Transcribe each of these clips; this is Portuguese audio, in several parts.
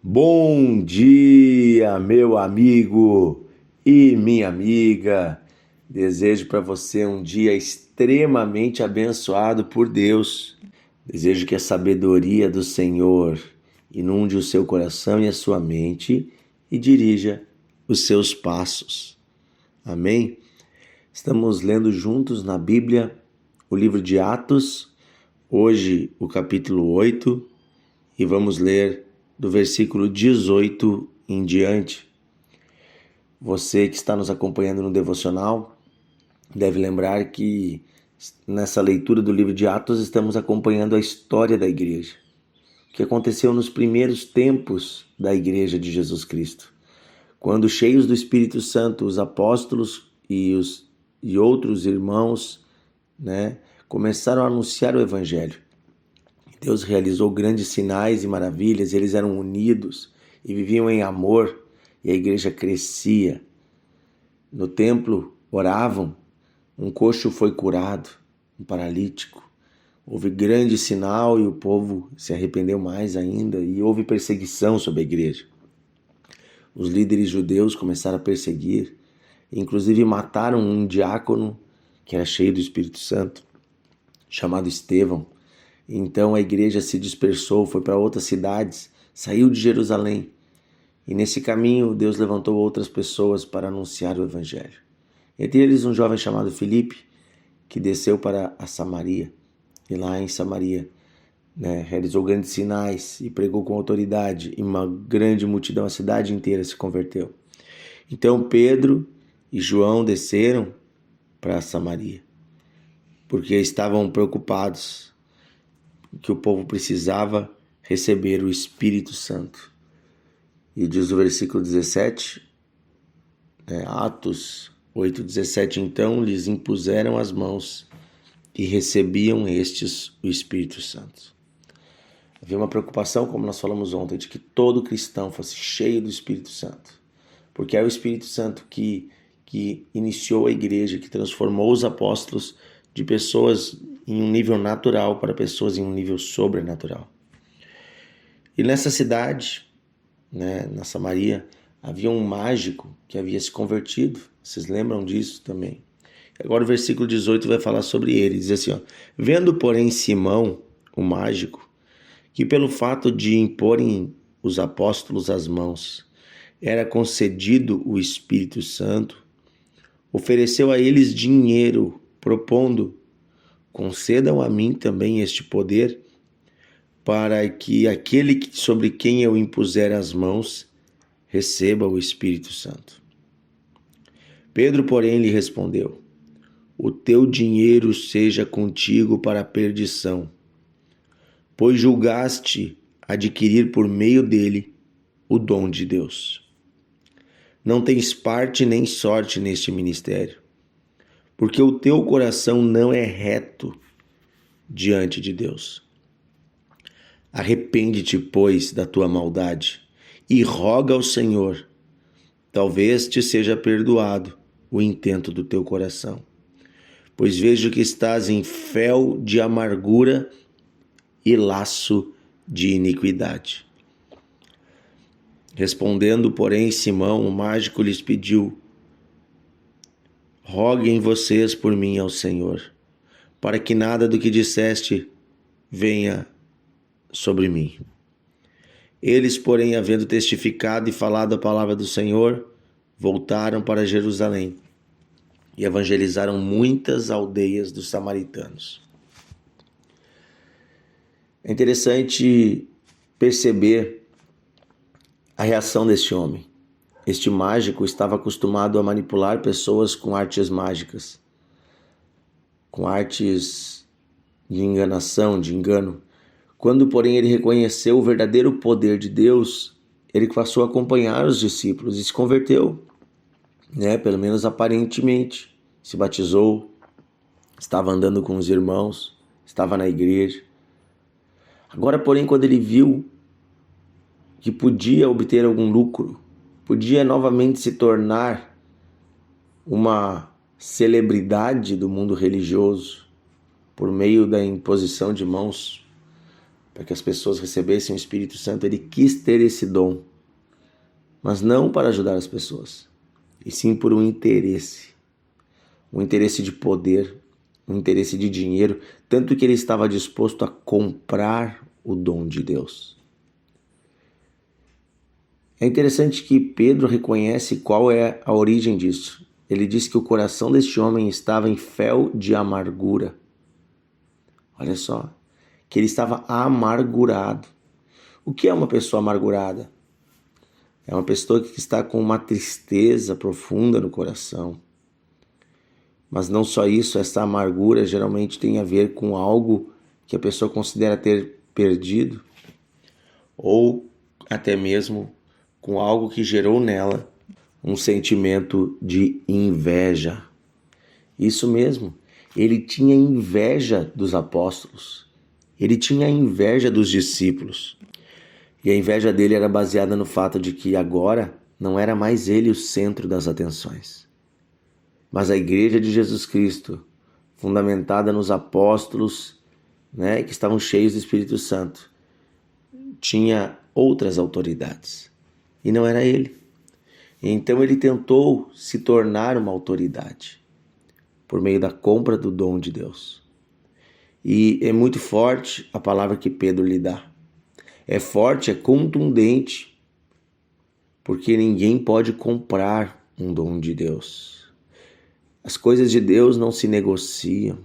Bom dia, meu amigo e minha amiga. Desejo para você um dia extremamente abençoado por Deus. Desejo que a sabedoria do Senhor inunde o seu coração e a sua mente e dirija os seus passos. Amém? Estamos lendo juntos na Bíblia o livro de Atos, hoje o capítulo 8, e vamos ler do versículo 18 em diante. Você que está nos acompanhando no devocional deve lembrar que nessa leitura do livro de Atos estamos acompanhando a história da igreja, o que aconteceu nos primeiros tempos da igreja de Jesus Cristo, quando cheios do Espírito Santo, os apóstolos e outros irmãos, começaram a anunciar o evangelho. Deus realizou grandes sinais e maravilhas, eles eram unidos e viviam em amor, e a igreja crescia. No templo oravam, um coxo foi curado, um paralítico. Houve grande sinal e o povo se arrependeu mais ainda, e houve perseguição sobre a igreja. Os líderes judeus começaram a perseguir, inclusive mataram um diácono que era cheio do Espírito Santo, chamado Estevão. Então a igreja se dispersou, foi para outras cidades, saiu de Jerusalém. E nesse caminho Deus levantou outras pessoas para anunciar o evangelho. Entre eles um jovem chamado Filipe, que desceu para a Samaria. E lá em Samaria realizou grandes sinais e pregou com autoridade. E uma grande multidão, a cidade inteira se converteu. Então Pedro e João desceram para Samaria, porque estavam preocupados que o povo precisava receber o Espírito Santo. E diz o versículo 17, Atos 8:17, então lhes impuseram as mãos e recebiam estes o Espírito Santo. Havia uma preocupação, como nós falamos ontem, de que todo cristão fosse cheio do Espírito Santo, porque é o Espírito Santo que iniciou a igreja, que transformou os apóstolos de pessoas em um nível natural para pessoas em um nível sobrenatural. E nessa cidade, na Samaria, havia um mágico que havia se convertido. Vocês lembram disso também? Agora o versículo 18 vai falar sobre ele. Diz assim, vendo, porém, Simão, o mágico, que pelo fato de imporem os apóstolos as mãos, era concedido o Espírito Santo, ofereceu a eles dinheiro, propondo: concedam a mim também este poder, para que aquele sobre quem eu impuser as mãos receba o Espírito Santo. Pedro, porém, lhe respondeu: o teu dinheiro seja contigo para a perdição, pois julgaste adquirir por meio dele o dom de Deus. Não tens parte nem sorte neste ministério, porque o teu coração não é reto diante de Deus. Arrepende-te, pois, da tua maldade e roga ao Senhor. Talvez te seja perdoado o intento do teu coração, pois vejo que estás em fel de amargura e laço de iniquidade. Respondendo, porém, Simão, o mágico, lhes pediu: roguem vocês por mim ao Senhor, para que nada do que disseste venha sobre mim. Eles, porém, havendo testificado e falado a palavra do Senhor, voltaram para Jerusalém e evangelizaram muitas aldeias dos samaritanos. É interessante perceber a reação deste homem. Este mágico estava acostumado a manipular pessoas com artes mágicas, com artes de enganação, de engano. Quando, porém, ele reconheceu o verdadeiro poder de Deus, ele passou a acompanhar os discípulos e se converteu, pelo menos aparentemente. Se batizou, estava andando com os irmãos, estava na igreja. Agora, porém, quando ele viu que podia obter algum lucro, podia novamente se tornar uma celebridade do mundo religioso por meio da imposição de mãos, para que as pessoas recebessem o Espírito Santo, ele quis ter esse dom, mas não para ajudar as pessoas, e sim por um interesse de poder, um interesse de dinheiro, tanto que ele estava disposto a comprar o dom de Deus. É interessante que Pedro reconhece qual é a origem disso. Ele diz que o coração deste homem estava em fel de amargura. Olha só, que ele estava amargurado. O que é uma pessoa amargurada? É uma pessoa que está com uma tristeza profunda no coração. Mas não só isso, essa amargura geralmente tem a ver com algo que a pessoa considera ter perdido, ou até mesmo com algo que gerou nela um sentimento de inveja. Isso mesmo, ele tinha inveja dos apóstolos, ele tinha inveja dos discípulos. E a inveja dele era baseada no fato de que agora não era mais ele o centro das atenções, mas a igreja de Jesus Cristo, fundamentada nos apóstolos, que estavam cheios do Espírito Santo, tinha outras autoridades e não era ele. Então ele tentou se tornar uma autoridade por meio da compra do dom de Deus. E é muito forte a palavra que Pedro lhe dá. É forte, é contundente, porque ninguém pode comprar um dom de Deus. As coisas de Deus não se negociam.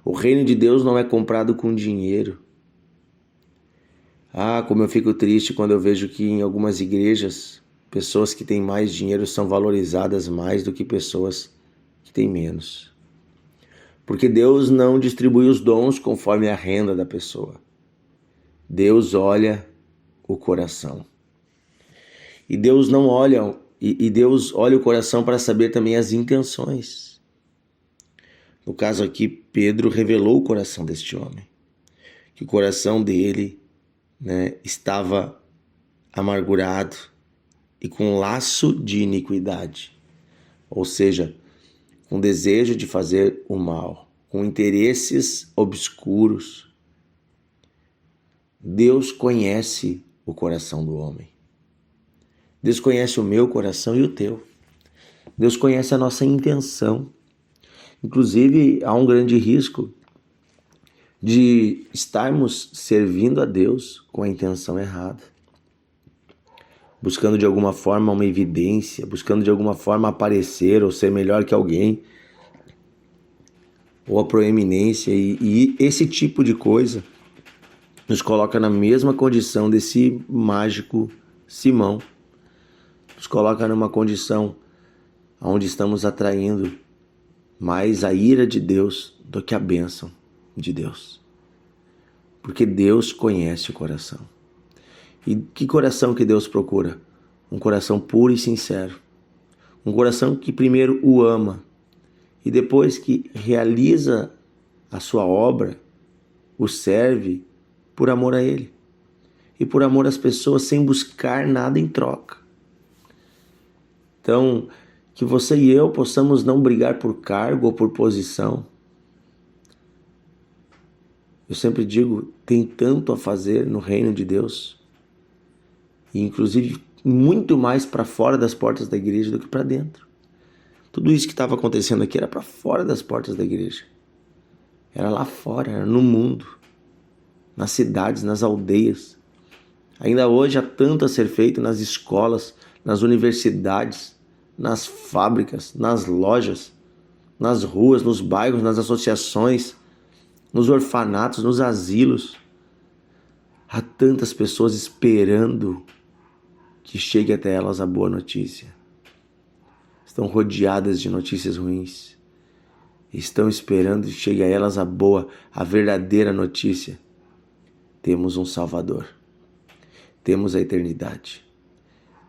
O reino de Deus não é comprado com dinheiro. Como eu fico triste quando eu vejo que em algumas igrejas, pessoas que têm mais dinheiro são valorizadas mais do que pessoas que têm menos. Porque Deus não distribui os dons conforme a renda da pessoa. Deus olha o coração. E Deus não olha, e Deus olha o coração para saber também as intenções. No caso aqui, Pedro revelou o coração deste homem. Que o coração dele, estava amargurado e com laço de iniquidade. Ou seja, com desejo de fazer o mal, com interesses obscuros. Deus conhece o coração do homem. Deus conhece o meu coração e o teu. Deus conhece a nossa intenção. Inclusive, há um grande risco de estarmos servindo a Deus com a intenção errada. Buscando de alguma forma uma evidência, buscando de alguma forma aparecer ou ser melhor que alguém, ou a proeminência, e esse tipo de coisa nos coloca na mesma condição desse mágico Simão. Nos coloca numa condição onde estamos atraindo mais a ira de Deus do que a bênção de Deus. Porque Deus conhece o coração. E que coração que Deus procura? Um coração puro e sincero. Um coração que primeiro o ama e depois que realiza a sua obra, o serve por amor a Ele e por amor às pessoas sem buscar nada em troca. Então, que você e eu possamos não brigar por cargo ou por posição. Eu sempre digo, tem tanto a fazer no reino de Deus, e inclusive muito mais para fora das portas da igreja do que para dentro. Tudo isso que estava acontecendo aqui era para fora das portas da igreja. Era lá fora, era no mundo, nas cidades, nas aldeias. Ainda hoje há tanto a ser feito nas escolas, nas universidades, nas fábricas, nas lojas, nas ruas, nos bairros, nas associações, nos orfanatos, nos asilos. Há tantas pessoas esperando que chegue até elas a boa notícia. Estão rodeadas de notícias ruins. Estão esperando que chegue a elas a boa, a verdadeira notícia. Temos um Salvador. Temos a eternidade.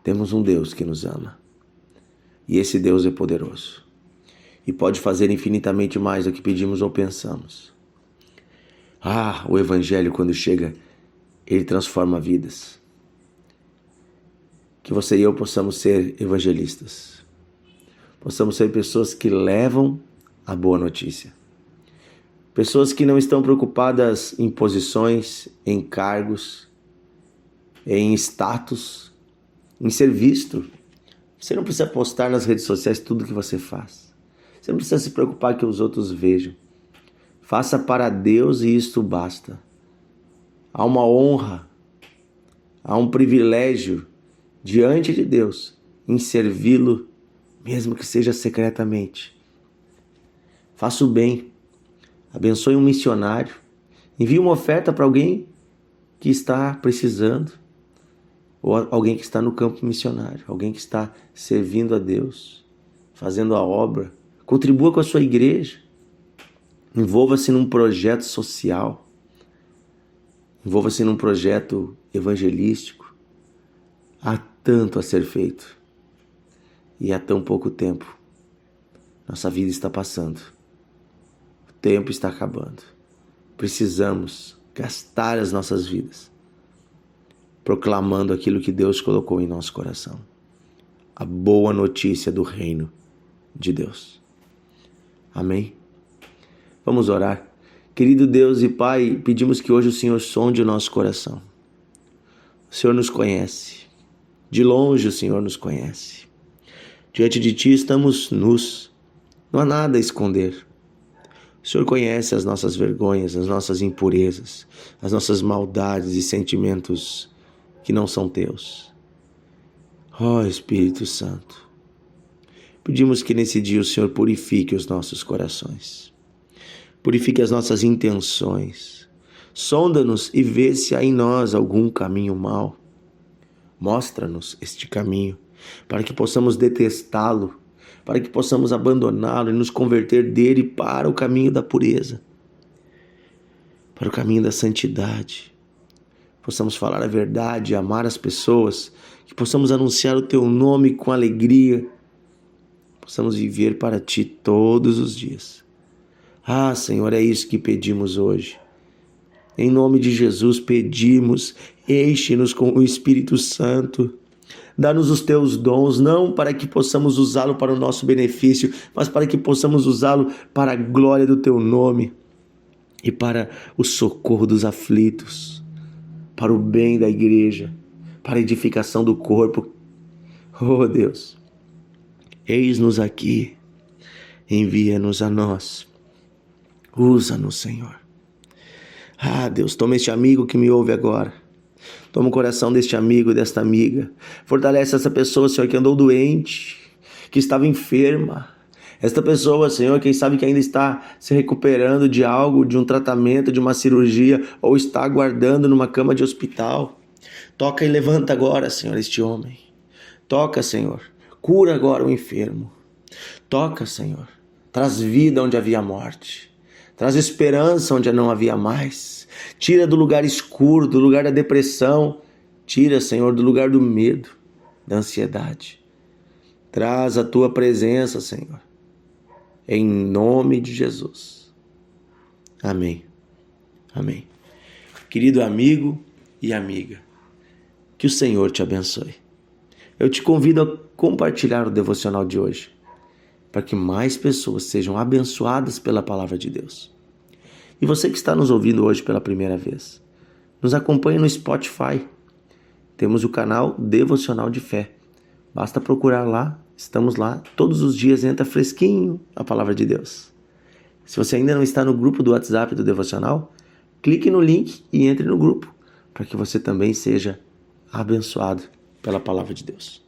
Temos um Deus que nos ama. E esse Deus é poderoso. E pode fazer infinitamente mais do que pedimos ou pensamos. O Evangelho, quando chega, ele transforma vidas. Que você e eu possamos ser evangelistas. Possamos ser pessoas que levam a boa notícia. Pessoas que não estão preocupadas em posições, em cargos, em status, em ser visto. Você não precisa postar nas redes sociais tudo que você faz. Você não precisa se preocupar que os outros vejam. Faça para Deus e isto basta. Há uma honra, há um privilégio diante de Deus em servi-lo, mesmo que seja secretamente. Faça o bem. Abençoe um missionário. Envie uma oferta para alguém que está precisando. Ou alguém que está no campo missionário. Alguém que está servindo a Deus. Fazendo a obra. Contribua com a sua igreja. Envolva-se num projeto social. Envolva-se num projeto evangelístico. Há tanto a ser feito. E há tão pouco tempo. Nossa vida está passando. O tempo está acabando. Precisamos gastar as nossas vidas proclamando aquilo que Deus colocou em nosso coração. A boa notícia do reino de Deus. Amém? Vamos orar. Querido Deus e Pai, pedimos que hoje o Senhor sonde o nosso coração. O Senhor nos conhece. De longe o Senhor nos conhece. Diante de Ti estamos nus. Não há nada a esconder. O Senhor conhece as nossas vergonhas, as nossas impurezas, as nossas maldades e sentimentos que não são Teus. Ó Espírito Santo, pedimos que nesse dia o Senhor purifique os nossos corações. Purifique as nossas intenções. Sonda-nos e vê se há em nós algum caminho mau. Mostra-nos este caminho para que possamos detestá-lo, para que possamos abandoná-lo e nos converter dele para o caminho da pureza, para o caminho da santidade. Possamos falar a verdade, amar as pessoas, que possamos anunciar o Teu nome com alegria, possamos viver para Ti todos os dias. Ah, Senhor, é isso que pedimos hoje. Em nome de Jesus pedimos, enche-nos com o Espírito Santo. Dá-nos os Teus dons, não para que possamos usá-lo para o nosso benefício, mas para que possamos usá-lo para a glória do Teu nome e para o socorro dos aflitos, para o bem da igreja, para a edificação do corpo. Oh Deus, eis-nos aqui, envia-nos a nós, usa-nos, Senhor. Ah Deus, toma este amigo que me ouve agora. Toma o coração deste amigo e desta amiga. Fortalece essa pessoa, Senhor, que andou doente, que estava enferma. Esta pessoa, Senhor, quem sabe que ainda está se recuperando de algo, de um tratamento, de uma cirurgia, ou está aguardando numa cama de hospital. Toca e levanta agora, Senhor, este homem. Toca, Senhor. Cura agora o enfermo. Toca, Senhor. Traz vida onde havia morte. Traz esperança onde não havia mais. Tira do lugar escuro, do lugar da depressão. Tira, Senhor, do lugar do medo, da ansiedade. Traz a Tua presença, Senhor. Em nome de Jesus. Amém. Amém. Querido amigo e amiga, que o Senhor te abençoe. Eu te convido a compartilhar o devocional de hoje, para que mais pessoas sejam abençoadas pela palavra de Deus. E você que está nos ouvindo hoje pela primeira vez, nos acompanhe no Spotify. Temos o canal Devocional de Fé. Basta procurar lá, estamos lá. Todos os dias entra fresquinho a palavra de Deus. Se você ainda não está no grupo do WhatsApp do Devocional, clique no link e entre no grupo, para que você também seja abençoado pela palavra de Deus.